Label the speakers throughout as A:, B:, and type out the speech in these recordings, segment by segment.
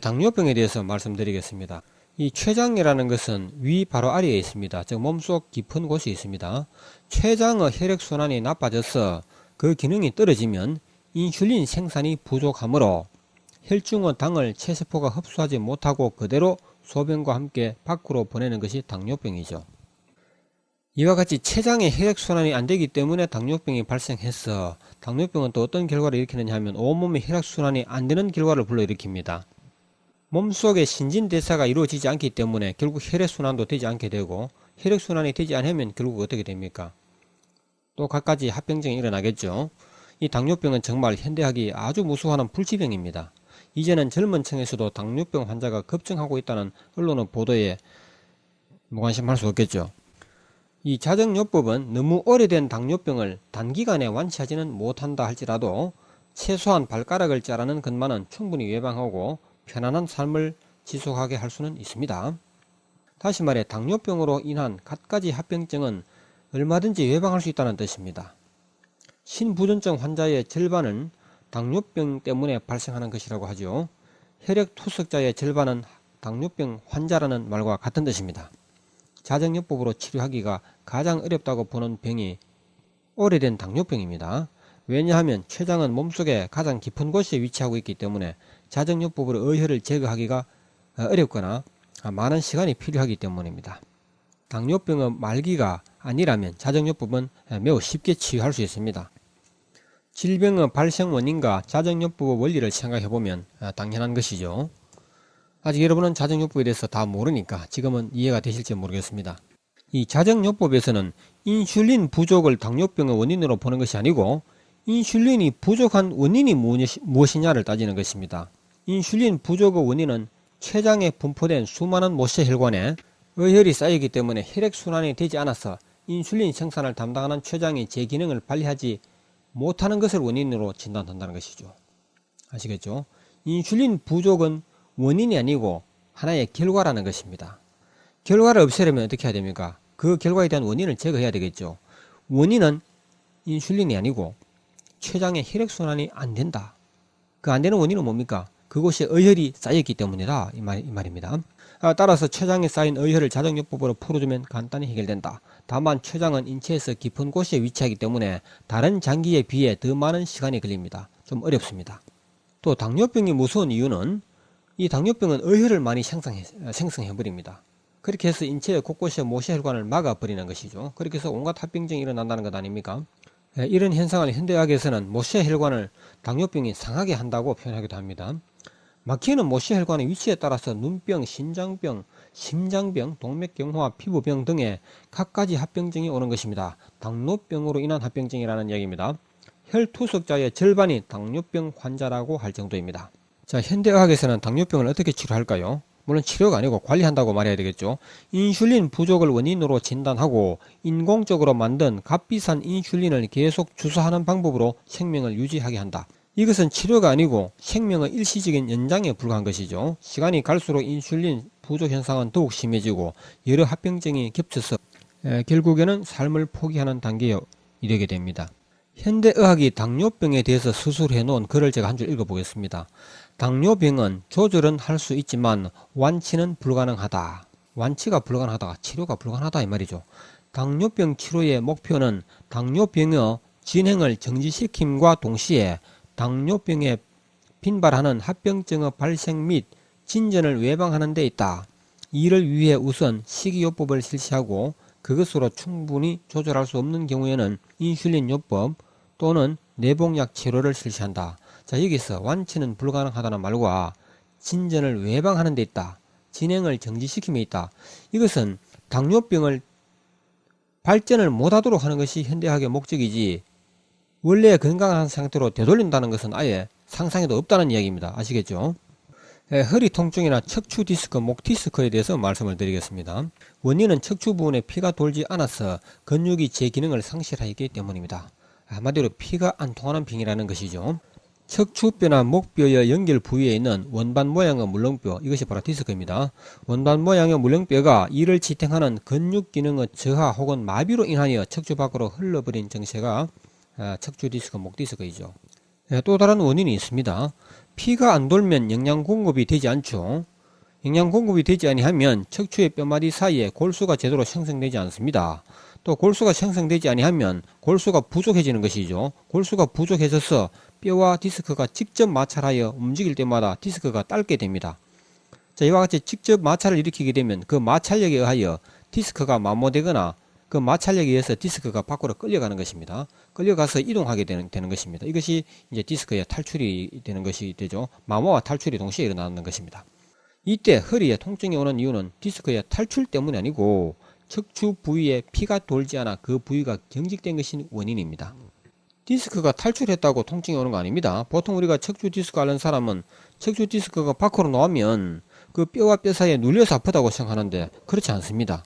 A: 당뇨병에 대해서 말씀드리겠습니다. 이 췌장이라는 것은 위 바로 아래에 있습니다. 즉 몸속 깊은 곳에 있습니다. 췌장의 혈액순환이 나빠져서 그 기능이 떨어지면 인슐린 생산이 부족하므로 혈중의 당을 체세포가 흡수하지 못하고 그대로 소변과 함께 밖으로 보내는 것이 당뇨병이죠. 이와 같이 췌장의 혈액순환이 안되기 때문에 당뇨병이 발생해서 당뇨병은 또 어떤 결과를 일으키느냐 하면 온몸의 혈액순환이 안되는 결과를 불러일으킵니다. 몸속에 신진대사가 이루어지지 않기 때문에 결국 혈액순환도 되지 않게 되고 혈액순환이 되지 않으면 결국 어떻게 됩니까? 또 갖가지 합병증이 일어나겠죠. 이 당뇨병은 정말 현대학이 아주 무서워하는 불치병입니다. 이제는 젊은 층에서도 당뇨병 환자가 급증하고 있다는 언론의 보도에 무관심할 수 없겠죠. 이 자정요법은 너무 오래된 당뇨병을 단기간에 완치하지는 못한다 할지라도 최소한 발가락을 자르는 것만은 충분히 예방하고 편안한 삶을 지속하게 할 수는 있습니다. 다시 말해 당뇨병으로 인한 갖가지 합병증은 얼마든지 예방할 수 있다는 뜻입니다. 신부전증 환자의 절반은 당뇨병 때문에 발생하는 것이라고 하죠. 혈액투석자의 절반은 당뇨병 환자라는 말과 같은 뜻입니다. 자정요법으로 치료하기가 가장 어렵다고 보는 병이 오래된 당뇨병입니다. 왜냐하면 췌장은 몸속에 가장 깊은 곳에 위치하고 있기 때문에 자정요법으로 의혈을 제거하기가 어렵거나 많은 시간이 필요하기 때문입니다. 당뇨병의 말기가 아니라면 자정요법은 매우 쉽게 치유할 수 있습니다. 질병의 발생 원인과 자정요법의 원리를 생각해보면 당연한 것이죠. 아직 여러분은 자정요법에 대해서 다 모르니까 지금은 이해가 되실지 모르겠습니다. 이 자정요법에서는 인슐린 부족을 당뇨병의 원인으로 보는 것이 아니고 인슐린이 부족한 원인이 무엇이냐를 따지는 것입니다. 인슐린 부족의 원인은 췌장에 분포된 수많은 모세혈관에 의혈이 쌓이기 때문에 혈액순환이 되지 않아서 인슐린 생산을 담당하는 췌장이 제 기능을 발휘하지 못하는 것을 원인으로 진단한다는 것이죠. 아시겠죠? 인슐린 부족은 원인이 아니고 하나의 결과라는 것입니다. 결과를 없애려면 어떻게 해야 됩니까? 그 결과에 대한 원인을 제거해야 되겠죠. 원인은 인슐린이 아니고 췌장의 혈액순환이 안 된다. 그 안 되는 원인은 뭡니까? 그곳에 의혈이 쌓였기 때문이다. 이 말입니다. 따라서 췌장에 쌓인 의혈을 자정요법으로 풀어주면 간단히 해결된다. 다만 췌장은 인체에서 깊은 곳에 위치하기 때문에 다른 장기에 비해 더 많은 시간이 걸립니다. 좀 어렵습니다. 또 당뇨병이 무서운 이유는 이 당뇨병은 의혈을 많이 생성해버립니다. 그렇게 해서 인체의 곳곳에 모세혈관을 막아버리는 것이죠. 그렇게 해서 온갖 합병증이 일어난다는 것 아닙니까? 이런 현상을 현대의학에서는 모세혈관을 당뇨병이 상하게 한다고 표현하기도 합니다. 막히는 모세혈관의 위치에 따라서 눈병, 신장병, 심장병, 동맥경화, 피부병 등의 갖가지 합병증이 오는 것입니다. 당뇨병으로 인한 합병증이라는 이야기입니다. 혈투석자의 절반이 당뇨병 환자라고 할 정도입니다. 자, 현대의학에서는 당뇨병을 어떻게 치료할까요? 물론 치료가 아니고 관리한다고 말해야 되겠죠. 인슐린 부족을 원인으로 진단하고 인공적으로 만든 값비싼 인슐린을 계속 주사하는 방법으로 생명을 유지하게 한다. 이것은 치료가 아니고 생명의 일시적인 연장에 불과한 것이죠. 시간이 갈수록 인슐린 부족 현상은 더욱 심해지고 여러 합병증이 겹쳐서 결국에는 삶을 포기하는 단계에 이르게 됩니다. 현대의학이 당뇨병에 대해서 수술해 놓은 글을 제가 한 줄 읽어보겠습니다. 당뇨병은 조절은 할 수 있지만 완치는 불가능하다. 완치가 불가능하다. 치료가 불가능하다 이 말이죠. 당뇨병 치료의 목표는 당뇨병의 진행을 정지시킴과 동시에 당뇨병에 빈발하는 합병증의 발생 및 진전을 예방하는 데 있다. 이를 위해 우선 식이요법을 실시하고 그것으로 충분히 조절할 수 없는 경우에는 인슐린 요법 또는 내복약 치료를 실시한다. 자, 여기서 완치는 불가능하다는 말과 진전을 예방하는 데 있다. 진행을 정지시킴에 있다. 이것은 당뇨병을 발전을 못하도록 하는 것이 현대의학의 목적이지 원래 건강한 상태로 되돌린다는 것은 아예 상상에도 없다는 이야기입니다. 아시겠죠? 허리 통증이나 척추 디스크, 목 디스크에 대해서 말씀을 드리겠습니다. 원인은 척추 부분에 피가 돌지 않아서 근육이 제 기능을 상실하기 때문입니다. 한마디로 피가 안 통하는 병이라는 것이죠. 척추뼈나 목뼈의 연결 부위에 있는 원반 모양의 물렁뼈, 이것이 바로 디스크입니다. 원반 모양의 물렁뼈가 이를 지탱하는 근육 기능의 저하 혹은 마비로 인하여 척추 밖으로 흘러버린 증세가 척추 디스크, 목 디스크이죠. 또 다른 원인이 있습니다. 피가 안 돌면 영양 공급이 되지 않죠. 영양 공급이 되지 아니하면 척추의 뼈마디 사이에 골수가 제대로 형성되지 않습니다. 또 골수가 형성되지 아니하면 골수가 부족해지는 것이죠. 골수가 부족해져서 뼈와 디스크가 직접 마찰하여 움직일 때마다 디스크가 닳게 됩니다. 자, 이와 같이 직접 마찰을 일으키게 되면 그 마찰력에 의하여 디스크가 마모되거나 그 마찰력에 의해서 디스크가 밖으로 끌려가는 것입니다. 끌려가서 이동하게 되는 것입니다. 이것이 이제 디스크의 탈출이 되는 것이 되죠. 마모와 탈출이 동시에 일어나는 것입니다. 이때 허리에 통증이 오는 이유는 디스크의 탈출 때문이 아니고 척추 부위에 피가 돌지 않아 그 부위가 경직된 것이 원인입니다. 디스크가 탈출했다고 통증이 오는 거 아닙니다. 보통 우리가 척추 디스크 앓는 사람은 척추 디스크가 밖으로 나오면 그 뼈와 뼈 사이에 눌려서 아프다고 생각하는데 그렇지 않습니다.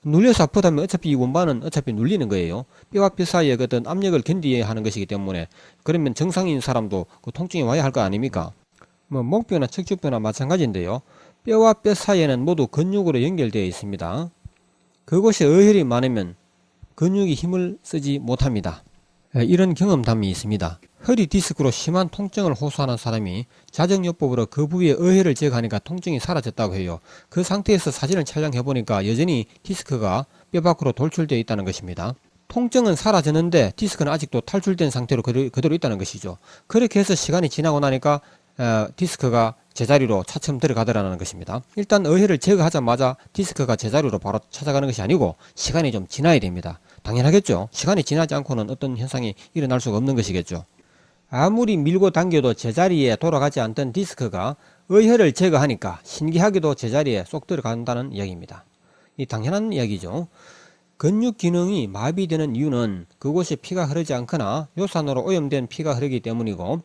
A: 눌려서 아프다면 어차피 이 원반은 어차피 눌리는 거예요. 뼈와 뼈 사이에 어떤 압력을 견디어야 하는 것이기 때문에 그러면 정상인 사람도 그 통증이 와야 할 거 아닙니까? 뭐 목뼈나 척추뼈나 마찬가지인데요. 뼈와 뼈 사이에는 모두 근육으로 연결되어 있습니다. 그곳에 어혈이 많으면 근육이 힘을 쓰지 못합니다. 이런 경험담이 있습니다. 허리 디스크로 심한 통증을 호소하는 사람이 자정요법으로 그 부위에 어혈을 제거하니까 통증이 사라졌다고 해요. 그 상태에서 사진을 촬영해 보니까 여전히 디스크가 뼈 밖으로 돌출되어 있다는 것입니다. 통증은 사라졌는데 디스크는 아직도 탈출된 상태로 그대로 있다는 것이죠. 그렇게 해서 시간이 지나고 나니까 디스크가 제자리로 차츰 들어가더라는 것입니다. 일단 어혈을 제거하자마자 디스크가 제자리로 바로 찾아가는 것이 아니고 시간이 좀 지나야 됩니다. 당연하겠죠. 시간이 지나지 않고는 어떤 현상이 일어날 수가 없는 것이겠죠. 아무리 밀고 당겨도 제자리에 돌아가지 않던 디스크가 어혈을 제거하니까 신기하게도 제자리에 쏙 들어간다는 이야기입니다. 이 당연한 이야기죠. 근육 기능이 마비되는 이유는 그곳에 피가 흐르지 않거나 요산으로 오염된 피가 흐르기 때문이고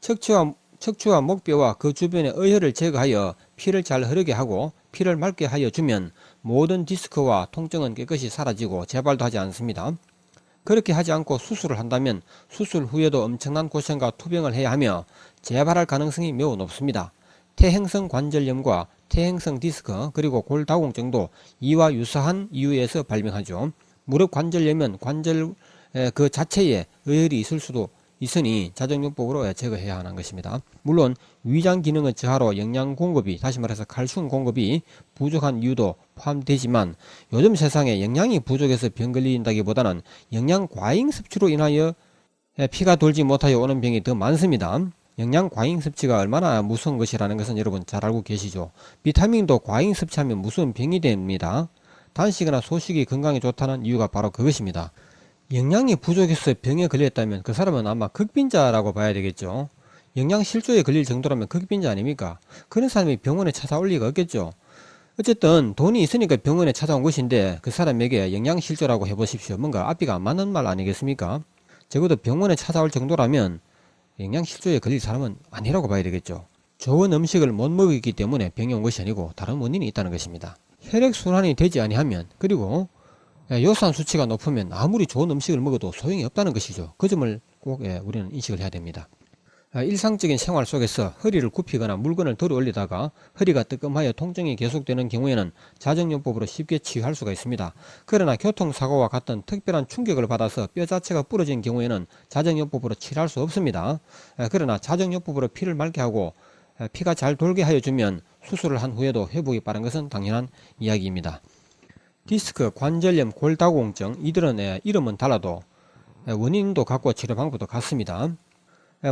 A: 척추와 목뼈와 그 주변의 어혈을 제거하여 피를 잘 흐르게 하고 피를 맑게 하여 주면 모든 디스크와 통증은 깨끗이 사라지고 재발도 하지 않습니다. 그렇게 하지 않고 수술을 한다면 수술 후에도 엄청난 고생과 투병을 해야 하며 재발할 가능성이 매우 높습니다. 퇴행성 관절염과 퇴행성 디스크 그리고 골다공증도 이와 유사한 이유에서 발병하죠. 무릎 관절염은 관절 그 자체에 어혈이 있을 수도 있으니 자정요법으로 제거해야 하는 것입니다. 물론 위장 기능의 저하로 영양 공급이, 다시 말해서 칼슘 공급이 부족한 이유도 포함되지만 요즘 세상에 영양이 부족해서 병 걸린다기보다는 영양 과잉 섭취로 인하여 피가 돌지 못하여 오는 병이 더 많습니다. 영양 과잉 섭취가 얼마나 무서운 것이라는 것은 여러분 잘 알고 계시죠. 비타민도 과잉 섭취하면 무서운 병이 됩니다. 단식이나 소식이 건강에 좋다는 이유가 바로 그것입니다. 영양이 부족해서 병에 걸렸다면 그 사람은 아마 극빈자라고 봐야 되겠죠. 영양 실조에 걸릴 정도라면 극빈자 아닙니까? 그런 사람이 병원에 찾아올 리가 없겠죠. 어쨌든 돈이 있으니까 병원에 찾아온 것인데 그 사람에게 영양 실조라고 해보십시오. 뭔가 앞뒤가 안 맞는 말 아니겠습니까? 적어도 병원에 찾아올 정도라면 영양 실조에 걸릴 사람은 아니라고 봐야 되겠죠. 좋은 음식을 못 먹었기 때문에 병이 온 것이 아니고 다른 원인이 있다는 것입니다. 혈액순환이 되지 아니하면, 그리고 요산 수치가 높으면 아무리 좋은 음식을 먹어도 소용이 없다는 것이죠. 그 점을 꼭 우리는 인식을 해야 됩니다. 일상적인 생활 속에서 허리를 굽히거나 물건을 들어 올리다가 허리가 뜨끔하여 통증이 계속되는 경우에는 자정요법으로 쉽게 치유할 수가 있습니다. 그러나 교통사고와 같은 특별한 충격을 받아서 뼈 자체가 부러진 경우에는 자정요법으로 치료할 수 없습니다. 그러나 자정요법으로 피를 맑게 하고 피가 잘 돌게 하여 주면 수술을 한 후에도 회복이 빠른 것은 당연한 이야기입니다. 디스크, 관절염, 골다공증, 이들은 이름은 달라도 원인도 같고 치료 방법도 같습니다.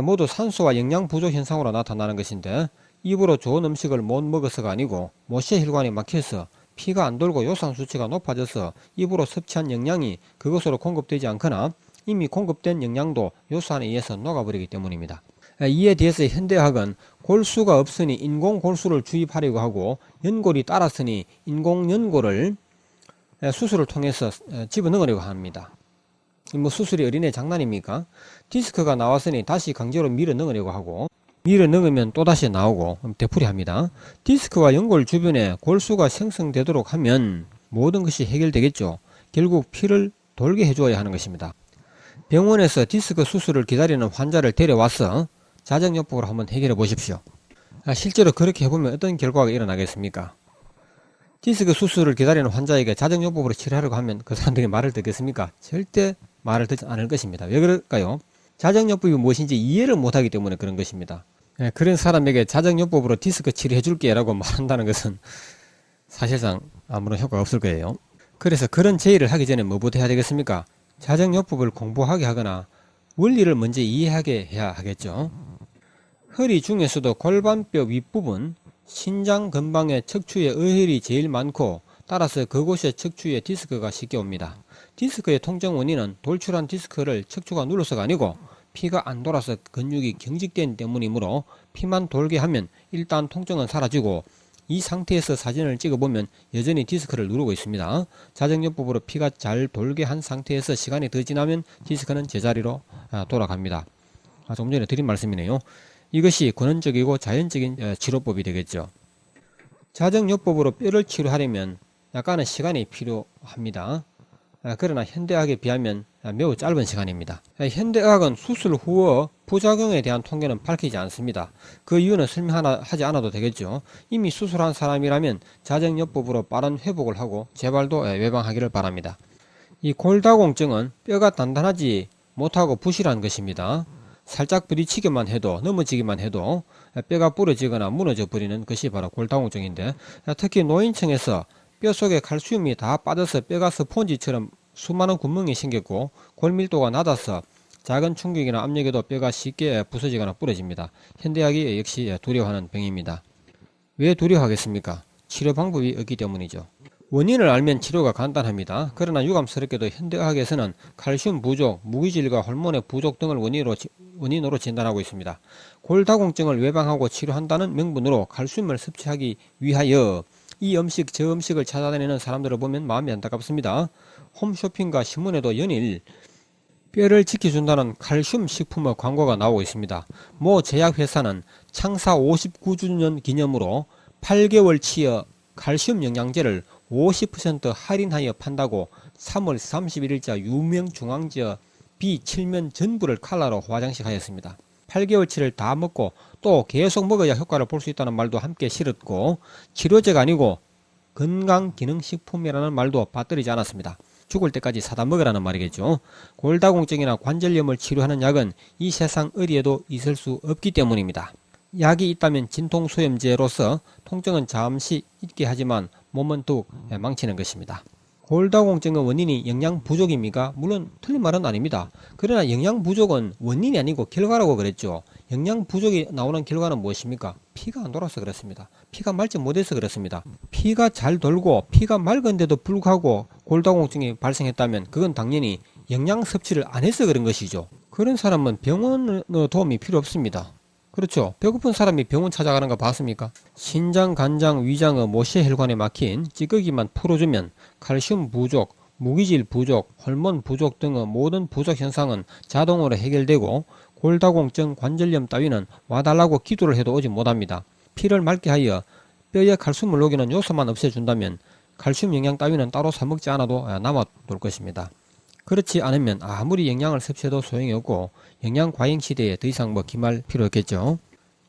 A: 모두 산소와 영양 부족 현상으로 나타나는 것인데 입으로 좋은 음식을 못 먹어서가 아니고 모세혈관이 막혀서 피가 안 돌고 요산 수치가 높아져서 입으로 섭취한 영양이 그것으로 공급되지 않거나 이미 공급된 영양도 요산에 의해서 녹아버리기 때문입니다. 이에 대해서 현대의학은 골수가 없으니 인공 골수를 주입하려고 하고 연골이 따랐으니 인공 연골을 수술을 통해서 집어넣으려고 합니다. 뭐 수술이 어린애 장난입니까? 디스크가 나왔으니 다시 강제로 밀어 넣으려고 하고, 밀어 넣으면 또다시 나오고 되풀이합니다. 디스크와 연골 주변에 골수가 생성되도록 하면 모든 것이 해결되겠죠. 결국 피를 돌게 해줘야 하는 것입니다. 병원에서 디스크 수술을 기다리는 환자를 데려와서 자정요법으로 한번 해결해 보십시오. 실제로 그렇게 해보면 어떤 결과가 일어나겠습니까? 디스크 수술을 기다리는 환자에게 자정요법으로 치료하려고 하면 그 사람들이 말을 듣겠습니까? 절대 말을 듣지 않을 것입니다. 왜 그럴까요? 자정요법이 무엇인지 이해를 못하기 때문에 그런 것입니다. 그런 사람에게 자정요법으로 디스크 치료해줄게 라고 말한다는 것은 사실상 아무런 효과가 없을 거예요. 그래서 그런 제의를 하기 전에 뭐부터 해야 되겠습니까? 자정요법을 공부하게 하거나 원리를 먼저 이해하게 해야 하겠죠. 허리 중에서도 골반뼈 윗부분, 신장 근방의 척추에 어혈이 제일 많고 따라서 그곳의 척추에 디스크가 쉽게 옵니다. 디스크의 통증 원인은 돌출한 디스크를 척추가 눌러서가 아니고 피가 안 돌아서 근육이 경직된 때문이므로 피만 돌게 하면 일단 통증은 사라지고 이 상태에서 사진을 찍어보면 여전히 디스크를 누르고 있습니다. 자정요법으로 피가 잘 돌게 한 상태에서 시간이 더 지나면 디스크는 제자리로 돌아갑니다. 조금 전에 드린 말씀이네요. 이것이 근원적이고 자연적인 치료법이 되겠죠. 자정요법으로 뼈를 치료하려면 약간의 시간이 필요합니다. 그러나 현대의학에 비하면 매우 짧은 시간입니다. 현대의학은 수술 후의 부작용에 대한 통계는 밝히지 않습니다. 그 이유는 설명하지 않아도 되겠죠. 이미 수술한 사람이라면 자정요법으로 빠른 회복을 하고 재발도 예방하기를 바랍니다. 이 골다공증은 뼈가 단단하지 못하고 부실한 것입니다. 살짝 부딪히기만 해도 넘어지기만 해도 뼈가 부러지거나 무너져 버리는 것이 바로 골다공증인데, 특히 노인층에서 뼈 속에 칼슘이 다 빠져서 뼈가 스폰지처럼 수많은 구멍이 생겼고 골밀도가 낮아서 작은 충격이나 압력에도 뼈가 쉽게 부서지거나 부러집니다. 현대의학이 역시 두려워하는 병입니다. 왜 두려워하겠습니까? 치료 방법이 없기 때문이죠. 원인을 알면 치료가 간단합니다. 그러나 유감스럽게도 현대의학에서는 칼슘 부족, 무기질과 호르몬의 부족 등을 원인으로 진단하고 있습니다. 골다공증을 예방하고 치료한다는 명분으로 칼슘을 섭취하기 위하여 이 음식 저 음식을 찾아다니는 사람들을 보면 마음이 안타깝습니다. 홈쇼핑과 신문에도 연일 뼈를 지켜준다는 칼슘 식품의 광고가 나오고 있습니다. 모 제약회사는 창사 59주년 기념으로 8개월치의 칼슘 영양제를 50% 할인하여 판다고 3월 31일자 유명 중앙지의 비칠면 전부를 칼라로 화장식하였습니다. 8개월치를 다 먹고 또 계속 먹어야 효과를 볼 수 있다는 말도 함께 실었고, 치료제가 아니고 건강기능식품이라는 말도 받들이지 않았습니다. 죽을 때까지 사다 먹으라는 말이겠죠. 골다공증이나 관절염을 치료하는 약은 이 세상 어디에도 있을 수 없기 때문입니다. 약이 있다면 진통소염제로서 통증은 잠시 있게 하지만 몸은 더욱 망치는 것입니다. 골다공증의 원인이 영양 부족입니까? 물론 틀린 말은 아닙니다. 그러나 영양 부족은 원인이 아니고 결과라고 그랬죠. 영양 부족이 나오는 결과는 무엇입니까? 피가 안 돌아서 그렇습니다. 피가 맑지 못해서 그렇습니다. 피가 잘 돌고 피가 맑은데도 불구하고 골다공증이 발생했다면 그건 당연히 영양 섭취를 안 해서 그런 것이죠. 그런 사람은 병원의 도움이 필요 없습니다. 그렇죠. 배고픈 사람이 병원 찾아가는 거 봤습니까? 신장, 간장, 위장의 모세혈관에 막힌 찌꺼기만 풀어주면 칼슘 부족, 무기질 부족, 호르몬 부족 등의 모든 부족 현상은 자동으로 해결되고 골다공증, 관절염 따위는 와달라고 기도를 해도 오지 못합니다. 피를 맑게 하여 뼈에 칼슘을 녹이는 요소만 없애준다면 칼슘 영양 따위는 따로 사먹지 않아도 남아돌 것입니다. 그렇지 않으면 아무리 영양을 섭취해도 소용이 없고 영양 과잉 시대에 더 이상 기말 필요 없겠죠.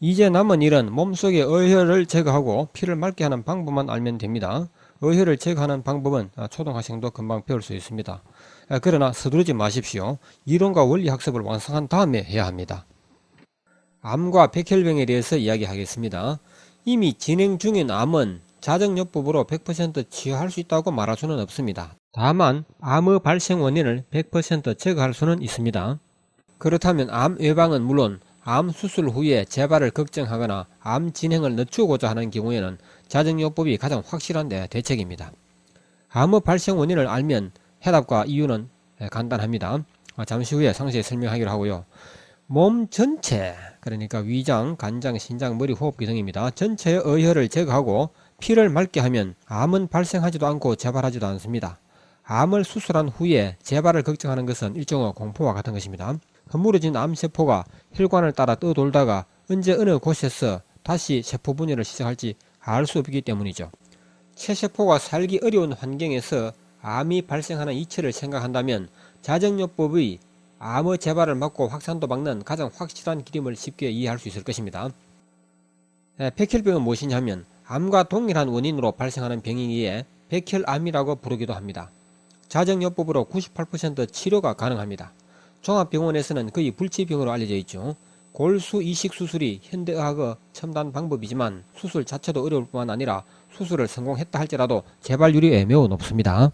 A: 이제 남은 일은 몸속의 어혈을 제거하고 피를 맑게 하는 방법만 알면 됩니다. 어혈을 제거하는 방법은 초등학생도 금방 배울 수 있습니다. 그러나 서두르지 마십시오. 이론과 원리 학습을 완성한 다음에 해야 합니다. 암과 백혈병에 대해서 이야기하겠습니다. 이미 진행 중인 암은 자정요법으로 100% 치유할 수 있다고 말할 수는 없습니다. 다만 암의 발생 원인을 100% 제거할 수는 있습니다. 그렇다면 암 예방은 물론 암 수술 후에 재발을 걱정하거나 암 진행을 늦추고자 하는 경우에는 자정요법이 가장 확실한 대책입니다. 암의 발생 원인을 알면 해답과 이유는 간단합니다. 잠시 후에 상세히 설명하기로 하고요. 몸 전체, 그러니까 위장, 간장, 신장, 머리, 호흡기 등입니다. 전체의 어혈을 제거하고 피를 맑게 하면 암은 발생하지도 않고 재발하지도 않습니다. 암을 수술한 후에 재발을 걱정하는 것은 일종의 공포와 같은 것입니다. 허물어진 암세포가 혈관을 따라 떠돌다가 언제 어느 곳에서 다시 세포 분열을 시작할지 알 수 없기 때문이죠. 체세포가 살기 어려운 환경에서 암이 발생하는 이치를 생각한다면 자정요법의 암의 재발을 막고 확산도 막는 가장 확실한 길임을 쉽게 이해할 수 있을 것입니다. 백혈병은 무엇이냐 하면 암과 동일한 원인으로 발생하는 병이기에 백혈암이라고 부르기도 합니다. 자정요법으로 98% 치료가 가능합니다. 종합병원에서는 거의 불치병으로 알려져 있죠. 골수 이식 수술이 현대의학의 첨단 방법이지만 수술 자체도 어려울 뿐만 아니라 수술을 성공했다 할지라도 재발률이 매우 높습니다.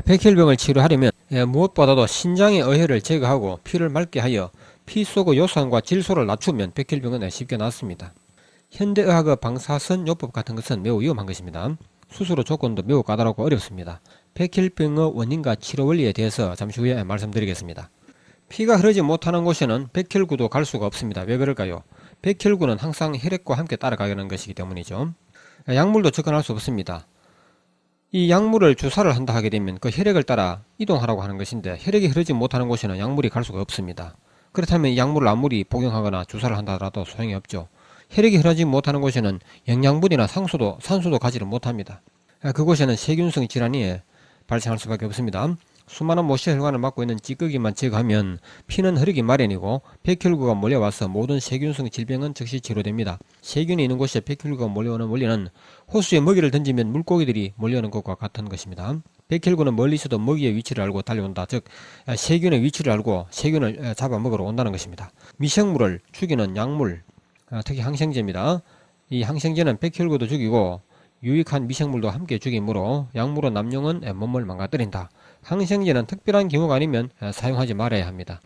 A: 백혈병을 치료하려면 무엇보다도 신장의 어혈을 제거하고 피를 맑게 하여 피 속의 요산과 질소를 낮추면 백혈병은 쉽게 낫습니다. 현대의학의 방사선 요법 같은 것은 매우 위험한 것입니다. 수술 후 조건도 매우 까다롭고 어렵습니다. 백혈병의 원인과 치료 원리에 대해서 잠시 후에 말씀드리겠습니다. 피가 흐르지 못하는 곳에는 백혈구도 갈 수가 없습니다. 왜 그럴까요? 백혈구는 항상 혈액과 함께 따라가는 것이기 때문이죠. 약물도 접근할 수 없습니다. 이 약물을 주사를 한다 하게 되면 그 혈액을 따라 이동하라고 하는 것인데 혈액이 흐르지 못하는 곳에는 약물이 갈 수가 없습니다. 그렇다면 이 약물을 아무리 복용하거나 주사를 한다 하더라도 소용이 없죠. 혈액이 흐르지 못하는 곳에는 영양분이나 산소도 가지를 못합니다. 그곳에는 세균성 질환이 발생할 수밖에 없습니다. 수많은 모세혈관을 막고 있는 찌꺼기만 제거하면 피는 흐르기 마련이고 백혈구가 몰려와서 모든 세균성 질병은 즉시 치료됩니다. 세균이 있는 곳에 백혈구가 몰려오는 원리는 호수에 먹이를 던지면 물고기들이 몰려오는 것과 같은 것입니다. 백혈구는 멀리서도 먹이의 위치를 알고 달려온다. 즉 세균의 위치를 알고 세균을 잡아먹으러 온다는 것입니다. 미생물을 죽이는 약물, 특히 항생제입니다. 이 항생제는 백혈구도 죽이고 유익한 미생물도 함께 죽이므로 약물은 남용은 몸을 망가뜨린다. 항생제는 특별한 경우가 아니면 사용하지 말아야 합니다.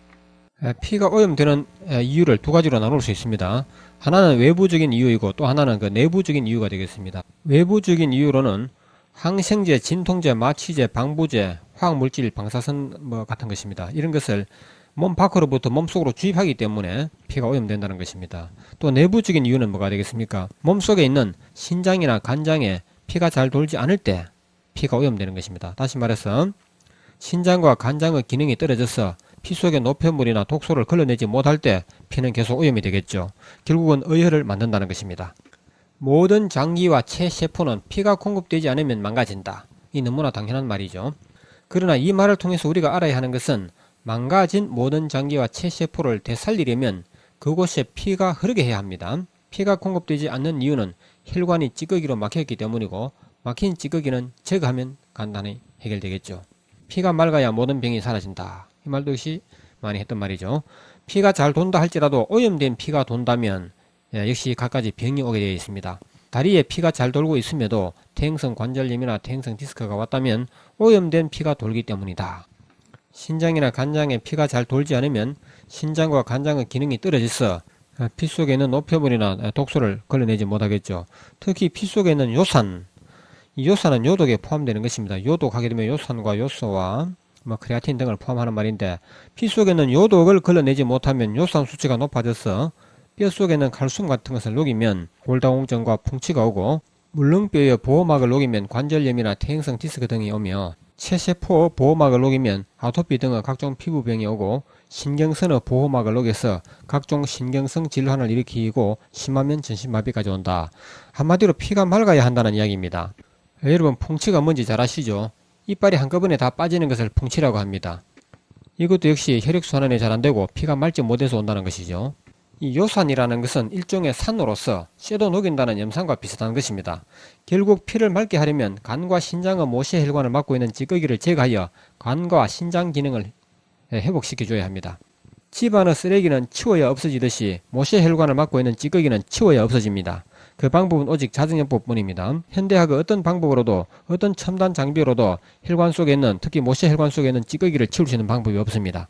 A: 피가 오염되는 이유를 두 가지로 나눌 수 있습니다. 하나는 외부적인 이유이고 또 하나는 그 내부적인 이유가 되겠습니다. 외부적인 이유로는 항생제, 진통제, 마취제, 방부제, 화학물질, 방사선 같은 것입니다. 이런 것을 몸 밖으로부터 몸속으로 주입하기 때문에 피가 오염된다는 것입니다. 또 내부적인 이유는 뭐가 되겠습니까? 몸속에 있는 신장이나 간장에 피가 잘 돌지 않을 때 피가 오염되는 것입니다. 다시 말해서 신장과 간장의 기능이 떨어져서 피 속의 노폐물이나 독소를 걸러내지 못할 때 피는 계속 오염이 되겠죠. 결국은 의혈을 만든다는 것입니다. 모든 장기와 체세포는 피가 공급되지 않으면 망가진다. 이 너무나 당연한 말이죠. 그러나 이 말을 통해서 우리가 알아야 하는 것은 망가진 모든 장기와 체세포를 되살리려면 그곳에 피가 흐르게 해야 합니다. 피가 공급되지 않는 이유는 혈관이 찌꺼기로 막혔기 때문이고 막힌 찌꺼기는 제거하면 간단히 해결되겠죠. 피가 맑아야 모든 병이 사라진다. 이 말도 역시 많이 했던 말이죠. 피가 잘 돈다 할지라도 오염된 피가 돈다면 역시 갖가지 병이 오게 되어 있습니다. 다리에 피가 잘 돌고 있음에도 퇴행성 관절염이나 퇴행성 디스크가 왔다면 오염된 피가 돌기 때문이다. 신장이나 간장에 피가 잘 돌지 않으면 신장과 간장의 기능이 떨어져서 피 속에 있는 노폐물이나 독소를 걸러내지 못하겠죠. 특히 피 속에 있는 요산, 이 요산은 요독에 포함되는 것입니다. 요독 하게 되면 요산과 요소와 크레아틴 등을 포함하는 말인데 피 속에 있는 요독을 걸러내지 못하면 요산 수치가 높아져서 뼈 속에 있는 칼슘 같은 것을 녹이면 골다공증과 풍치가 오고 물렁뼈의 보호막을 녹이면 관절염이나 퇴행성 디스크 등이 오며 체세포 보호막을 녹이면 아토피 등의 각종 피부병이 오고 신경선의 보호막을 녹여서 각종 신경성 질환을 일으키고 심하면 전신마비까지 온다. 한마디로 피가 맑아야 한다는 이야기입니다. 여러분 풍치가 뭔지 잘 아시죠? 이빨이 한꺼번에 다 빠지는 것을 풍치라고 합니다. 이것도 역시 혈액순환이 잘 안되고 피가 맑지 못해서 온다는 것이죠. 이 요산이라는 것은 일종의 산으로서 쇠도 녹인다는 염산과 비슷한 것입니다. 결국 피를 맑게 하려면 간과 신장의 모세혈관을 막고 있는 찌꺼기를 제거하여 간과 신장 기능을 회복시켜줘야 합니다. 집안의 쓰레기는 치워야 없어지듯이 모세혈관을 막고 있는 찌꺼기는 치워야 없어집니다. 그 방법은 오직 자정요법뿐입니다. 현대학의 어떤 방법으로도 어떤 첨단 장비로도 혈관 속에 있는 특히 모세혈관 속에 있는 찌꺼기를 치울 수 있는 방법이 없습니다.